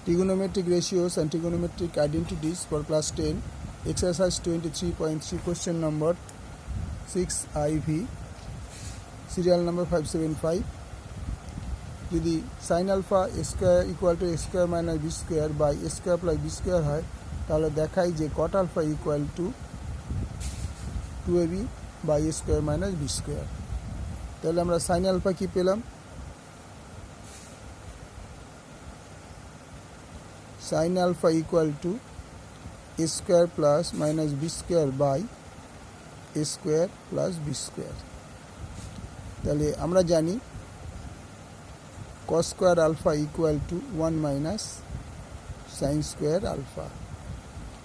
Trigonometric ratios and trigonometric identities for class 10, exercise 23.3, question number 6 IV, serial number 575. যদি sin alpha square equal to a square minus b square by a square plus b square হয় তাহলে দেখাই যে cot alpha equal to 2ab by a square minus b square. তাহলে আমরা sin alpha কি পেলাম? sin alpha equal to a square plus minus b square by a square plus b square. তাহলে আমরা জানি cos square alpha equal to 1 minus sin square alpha.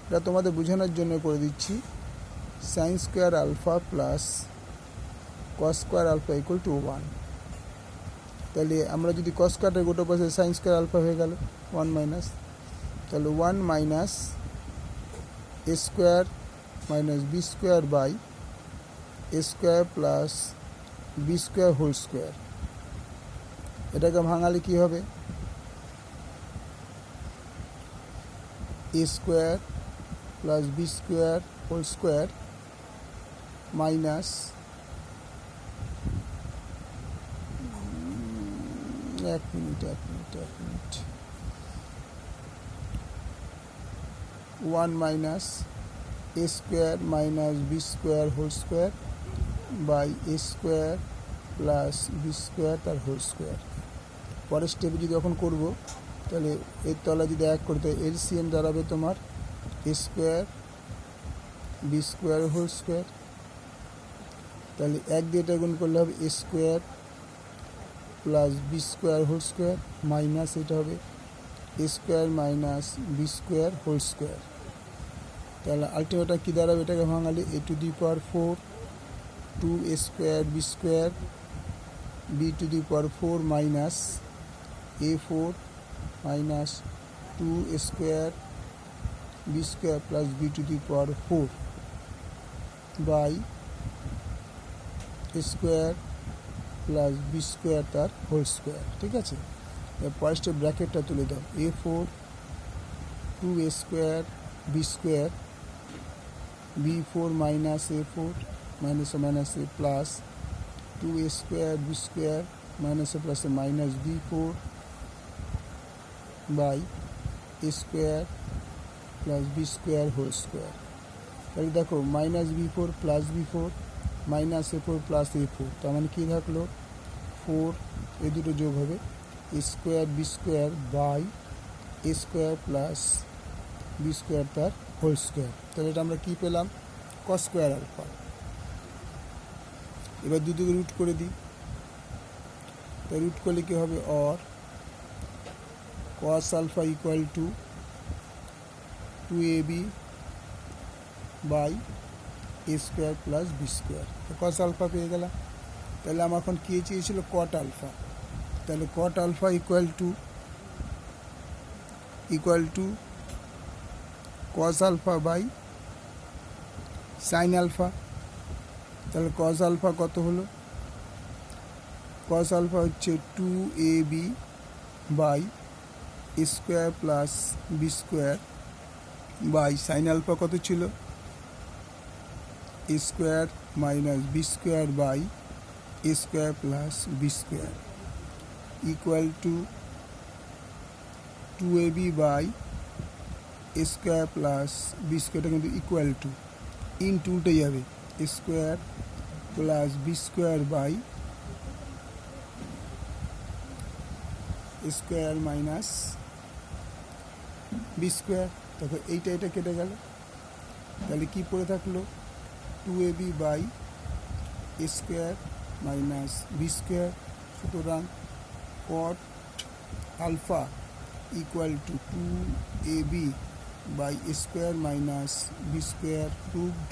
এটা তোমাদের বোঝানোর জন্য করে দিচ্ছি sin square alpha plus cos square alpha equal to 1. তাহলে আমরা যদি cos square গোটা পাশে sin square alpha হয়ে গেল 1 minus, তাহলে 1 minus a square minus b square by a square plus b square whole square. এটাকে ভাঙালে কি হবে? a square plus b square whole square minus এক minute 1 minus a square minus b square whole square by a square plus b square তার whole square. পরের স্টেপে যদি এখন করবো তাহলে এর তলা যদি এক করতে এলসিএম দাঁড়াবে তোমার a square b square whole square. তাহলে এক দিয়ে এটা গুণ করলে হবে a square plus b square whole square minus এটা হবে a square minus b square whole square. তাহলে আলটিমেটটা কী দাঁড়াবে? এটাকে ভাঙালে a to the power 4 2a square b square b to the power 4 minus a4 minus 2a square b square plus b to the power 4 by a square plus b square তার whole square. ঠিক আছে, পরের step ব্র্যাকেটটা তুলে দাও a4 2a square b square b4 minus a4 minus a minus a plus 2a square b square minus a plus a minus b4 by a square plus b square whole square. তাহলে দেখো minus b4 plus b4 minus a4 plus a4, তার মানে কী থাকলো 4, এই দুটো যোগ হবে a square b square by a square plus b square তার হোল স্কোয়ার. তাহলে এটা আমরা কী পেলাম? cos square alpha. এবার দুদিকে রুট করে দিই, তাই রুট করলে কী হবে? or cos alpha equal to 2ab by a square plus b square. cos alpha পেয়ে গেলাম. তাহলে আমার এখন কী চেয়েছিল? cot alpha. তাহলে cot alpha equal to cos alpha by sin alpha. তাহলে cos alpha কত হলো? cos alpha হচ্ছে 2ab by a square plus b square by sin alpha কত ছিল? a square minus b square by a square plus b square equal to 2ab by a square plus b square কিন্তু equal to into উল্টে যাবে a square plus b square by a square minus b square. তারপর এইটা কেটে গেল, তাহলে কি পড়ে থাকলো? 2ab by a square minus b square. সুতরাং cot alpha equal to 2ab by a square minus b square proved.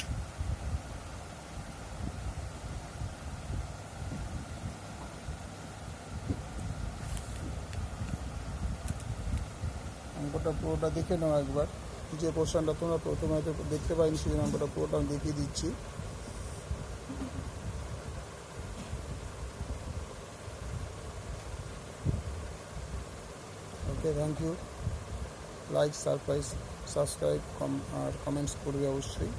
অঙ্কটা পুরোটা দেখে নাও একবার. যে পোর্শনটা তোমরা প্রথমে হয়তো দেখতে পাইনি সেই অঙ্কটা পুরোটা আমি দেখিয়ে দিচ্ছি. Okay, thank you. Like subscribe আর কমেন্টস করবে অবশ্যই।